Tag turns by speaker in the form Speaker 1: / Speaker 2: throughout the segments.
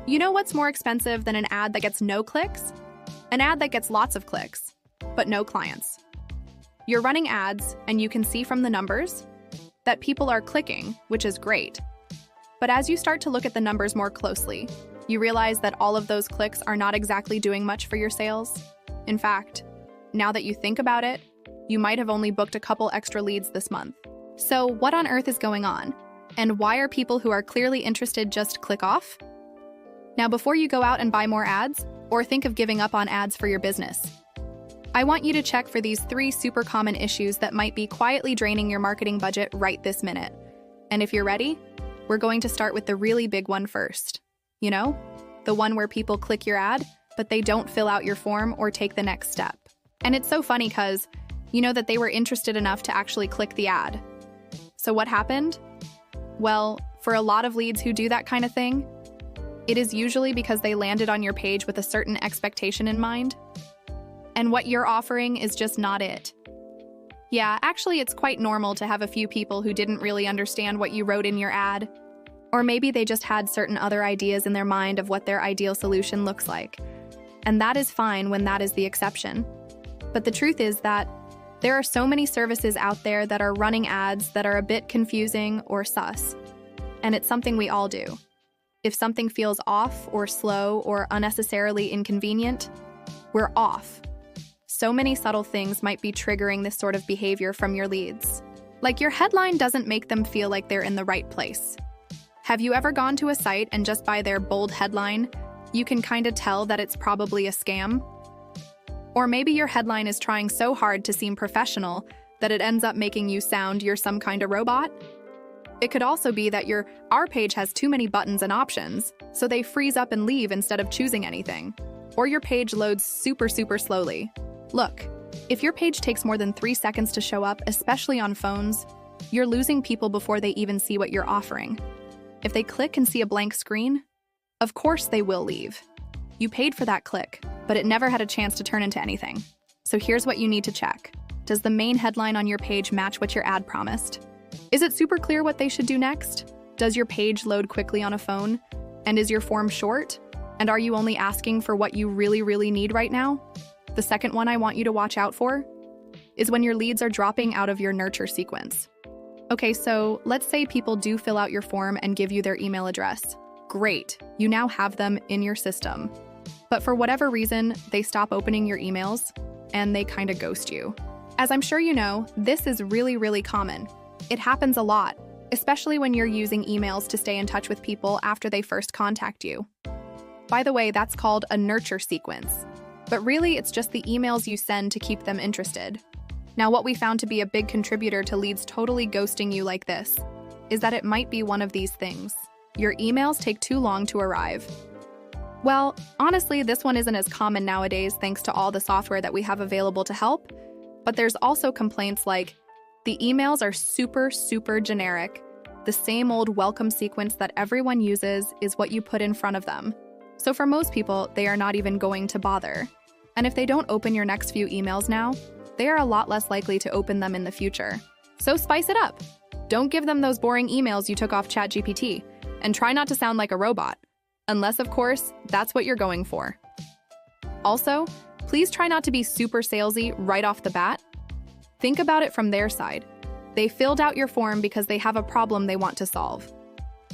Speaker 1: You know what's more expensive than an ad that gets no clicks? An ad that gets lots of clicks, but no clients. You're running ads, and you can see from the numbers that people are clicking, which is great. But as you start to look at the numbers more closely, you realize that all of those clicks are not exactly doing much for your sales. In fact, now that you think about it, you might have only booked a couple extra leads this month. So what on earth is going on? And why are people who are clearly interested just click off? Now, before you go out and buy more ads, or think of giving up on ads for your business, I want you to check for these 3 super common issues that might be quietly draining your marketing budget right this minute. And if you're ready, we're going to start with the really big one first. You know, the one where people click your ad, but they don't fill out your form or take the next step. And it's so funny because you know that they were interested enough to actually click the ad. So what happened? Well, for a lot of leads who do that kind of thing, it is usually because they landed on your page with a certain expectation in mind. And what you're offering is just not it. Yeah, actually, it's quite normal to have a few people who didn't really understand what you wrote in your ad. Or maybe they just had certain other ideas in their mind of what their ideal solution looks like. And that is fine when that is the exception. But the truth is that there are so many services out there that are running ads that are a bit confusing or sus. And it's something we all do. If something feels off or slow or unnecessarily inconvenient, we're off. So many subtle things might be triggering this sort of behavior from your leads. Like your headline doesn't make them feel like they're in the right place. Have you ever gone to a site and just by their bold headline, you can kind of tell that it's probably a scam? Or maybe your headline is trying so hard to seem professional that it ends up making you sound you're some kind of robot? It could also be that your Our page has too many buttons and options, so they freeze up and leave instead of choosing anything. Or your page loads super slowly. Look, if your page takes more than 3 seconds to show up, especially on phones, you're losing people before they even see what you're offering. If they click and see a blank screen, of course they will leave. You paid for that click, but it never had a chance to turn into anything. So here's what you need to check. Does the main headline on your page match what your ad promised? Is it super clear what they should do next? Does your page load quickly on a phone? And is your form short? And are you only asking for what you really need right now? The second one I want you to watch out for is when your leads are dropping out of your nurture sequence. Okay, so let's say people do fill out your form and give you their email address. Great, you now have them in your system. But for whatever reason, they stop opening your emails and they kind of ghost you. As I'm sure you know, this is really common. It happens a lot, especially when you're using emails to stay in touch with people after they first contact you. By the way, that's called a nurture sequence. But really, it's just the emails you send to keep them interested. Now, what we found to be a big contributor to leads totally ghosting you like this is that it might be one of these things. Your emails take too long to arrive. Well, honestly, this one isn't as common nowadays thanks to all the software that we have available to help, but there's also complaints like, the emails are super generic. The same old welcome sequence that everyone uses is what you put in front of them. So for most people, they are not even going to bother. And if they don't open your next few emails now, they are a lot less likely to open them in the future. So spice it up. Don't give them those boring emails you took off ChatGPT, and try not to sound like a robot. Unless, of course, that's what you're going for. Also, please try not to be super salesy right off the bat. Think about it from their side. They filled out your form because they have a problem they want to solve.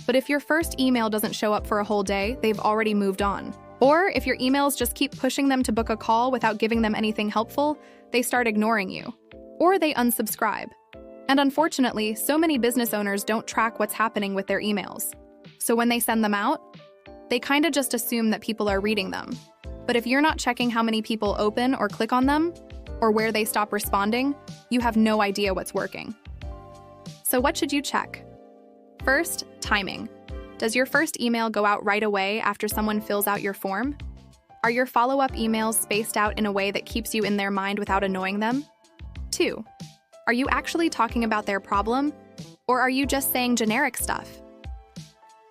Speaker 1: But if your first email doesn't show up for a whole day, they've already moved on. Or if your emails just keep pushing them to book a call without giving them anything helpful, they start ignoring you. Or they unsubscribe. And unfortunately, so many business owners don't track what's happening with their emails. So when they send them out, they kind of just assume that people are reading them. But if you're not checking how many people open or click on them, or where they stop responding, you have no idea what's working. So what should you check? First, timing. Does your first email go out right away after someone fills out your form? Are your follow-up emails spaced out in a way that keeps you in their mind without annoying them? 2. Are you actually talking about their problem, or are you just saying generic stuff?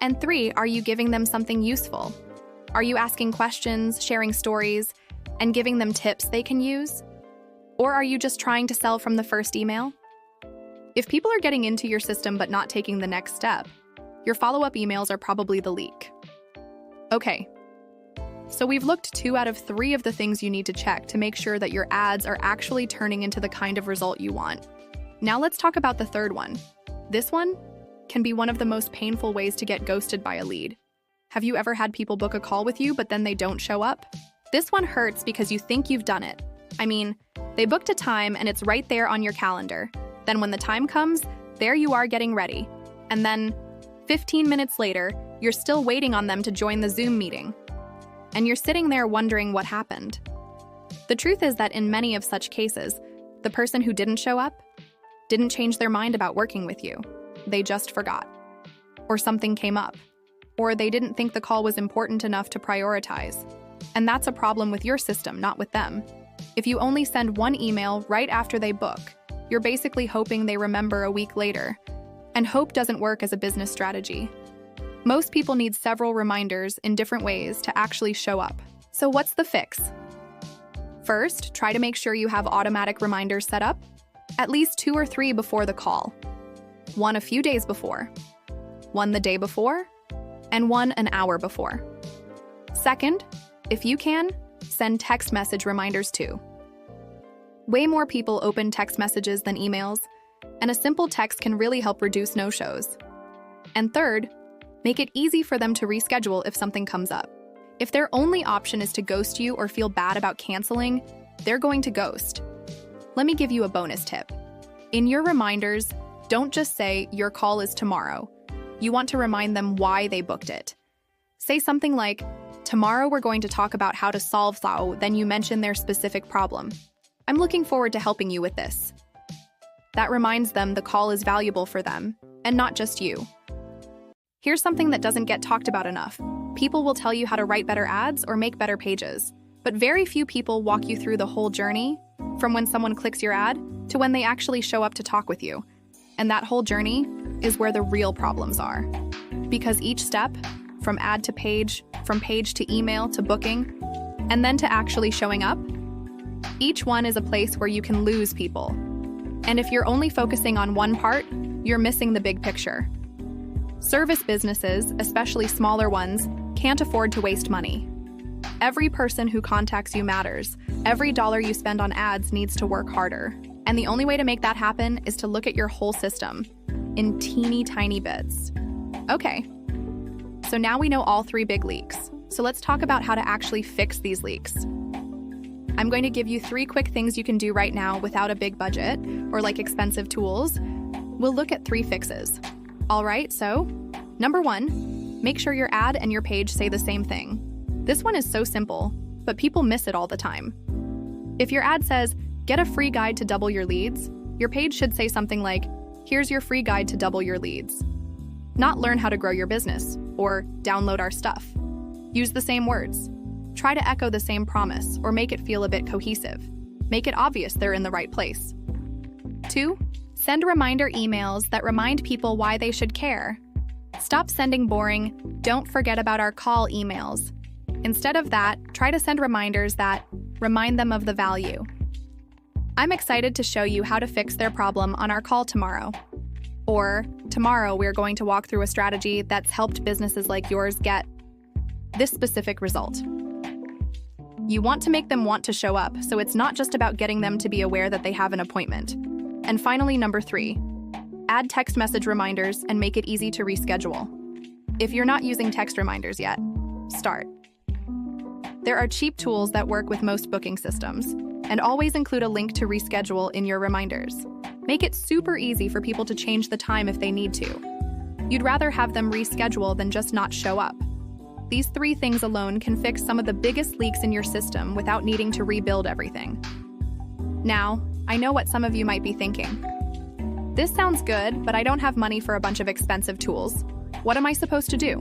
Speaker 1: And 3, are you giving them something useful? Are you asking questions, sharing stories, and giving them tips they can use? Or are you just trying to sell from the first email? If people are getting into your system but not taking the next step, your follow-up emails are probably the leak. Okay, so we've looked 2 out of 3 of the things you need to check to make sure that your ads are actually turning into the kind of result you want. Now let's talk about the third one. This one can be one of the most painful ways to get ghosted by a lead. Have you ever had people book a call with you, but then they don't show up? This one hurts because you think you've done it. I mean, they booked a time and it's right there on your calendar. Then when the time comes, there you are getting ready. And then 15 minutes later, you're still waiting on them to join the Zoom meeting. And you're sitting there wondering what happened. The truth is that in many of such cases, the person who didn't show up didn't change their mind about working with you. They just forgot. Or something came up. Or they didn't think the call was important enough to prioritize. And that's a problem with your system, not with them. If you only send one email right after they book, you're basically hoping they remember a week later. And hope doesn't work as a business strategy. Most people need several reminders in different ways to actually show up. So what's the fix? First, try to make sure you have automatic reminders set up, at least 2 or 3 before the call. 1 a few days before, 1 the day before, and 1 an hour before. Second, if you can, send text message reminders too. Way more people open text messages than emails, and a simple text can really help reduce no-shows. And third, make it easy for them to reschedule if something comes up. If their only option is to ghost you or feel bad about canceling, they're going to ghost. Let me give you a bonus tip. In your reminders, don't just say, "Your call is tomorrow." You want to remind them why they booked it. Say something like, "Tomorrow we're going to talk about how to solve that," then you mention their specific problem. "I'm looking forward to helping you with this." That reminds them the call is valuable for them, and not just you. Here's something that doesn't get talked about enough. People will tell you how to write better ads or make better pages, but very few people walk you through the whole journey, from when someone clicks your ad to when they actually show up to talk with you. And that whole journey is where the real problems are. Because each step, from ad to page, from page to email to booking, and then to actually showing up, each one is a place where you can lose people. And if you're only focusing on one part, you're missing the big picture. Service businesses, especially smaller ones, can't afford to waste money. Every person who contacts you matters. Every dollar you spend on ads needs to work harder. And the only way to make that happen is to look at your whole system in teeny tiny bits. Okay, so now we know all 3 big leaks. So let's talk about how to actually fix these leaks. I'm going to give you 3 quick things you can do right now without a big budget or like expensive tools. We'll look at 3 fixes. All right, so number 1, make sure your ad and your page say the same thing. This one is so simple, but people miss it all the time. If your ad says, "Get a free guide to double your leads," your page should say something like, "Here's your free guide to double your leads." Not "Learn how to grow your business" or "Download our stuff." Use the same words. Try to echo the same promise or make it feel a bit cohesive. Make it obvious they're in the right place. 2, send reminder emails that remind people why they should care. Stop sending boring, "Don't forget about our call" emails. Instead of that, try to send reminders that remind them of the value. I'm excited to show you how to fix their problem on our call tomorrow. Or, tomorrow we're going to walk through a strategy that's helped businesses like yours get this specific result. You want to make them want to show up, so it's not just about getting them to be aware that they have an appointment. And finally, number 3, add text message reminders and make it easy to reschedule. If you're not using text reminders yet, start. There are cheap tools that work with most booking systems, and always include a link to reschedule in your reminders. Make it super easy for people to change the time if they need to. You'd rather have them reschedule than just not show up. These 3 things alone can fix some of the biggest leaks in your system without needing to rebuild everything. Now, I know what some of you might be thinking. This sounds good, but I don't have money for a bunch of expensive tools. What am I supposed to do?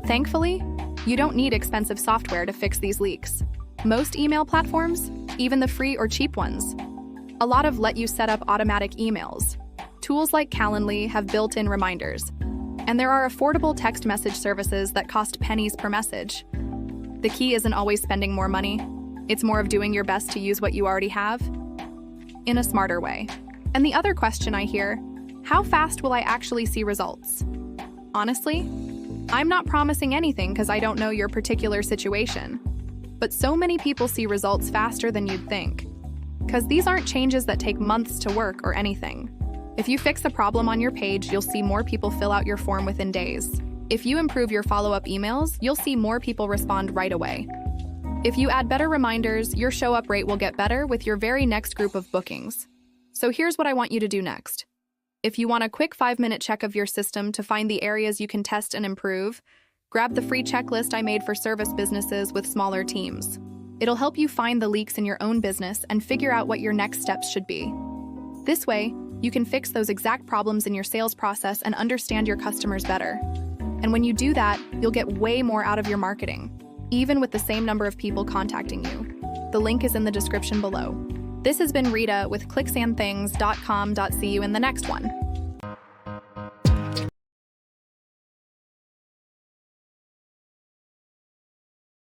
Speaker 1: Thankfully, you don't need expensive software to fix these leaks. Most email platforms, even the free or cheap ones, a lot of let you set up automatic emails. Tools like Calendly have built-in reminders, and there are affordable text message services that cost pennies per message. The key isn't always spending more money. It's more of doing your best to use what you already have in a smarter way. And the other question I hear, how fast will I actually see results? Honestly, I'm not promising anything because I don't know your particular situation. But so many people see results faster than you'd think. Because these aren't changes that take months to work or anything. If you fix the problem on your page, you'll see more people fill out your form within days. If you improve your follow-up emails, you'll see more people respond right away. If you add better reminders, your show-up rate will get better with your very next group of bookings. So here's what I want you to do next. If you want a quick 5-minute check of your system to find the areas you can test and improve, grab the free checklist I made for service businesses with smaller teams. It'll help you find the leaks in your own business and figure out what your next steps should be. This way, you can fix those exact problems in your sales process and understand your customers better. And when you do that, you'll get way more out of your marketing, even with the same number of people contacting you. The link is in the description below. This has been Rita with ClicksandThings.com. See you in the next one.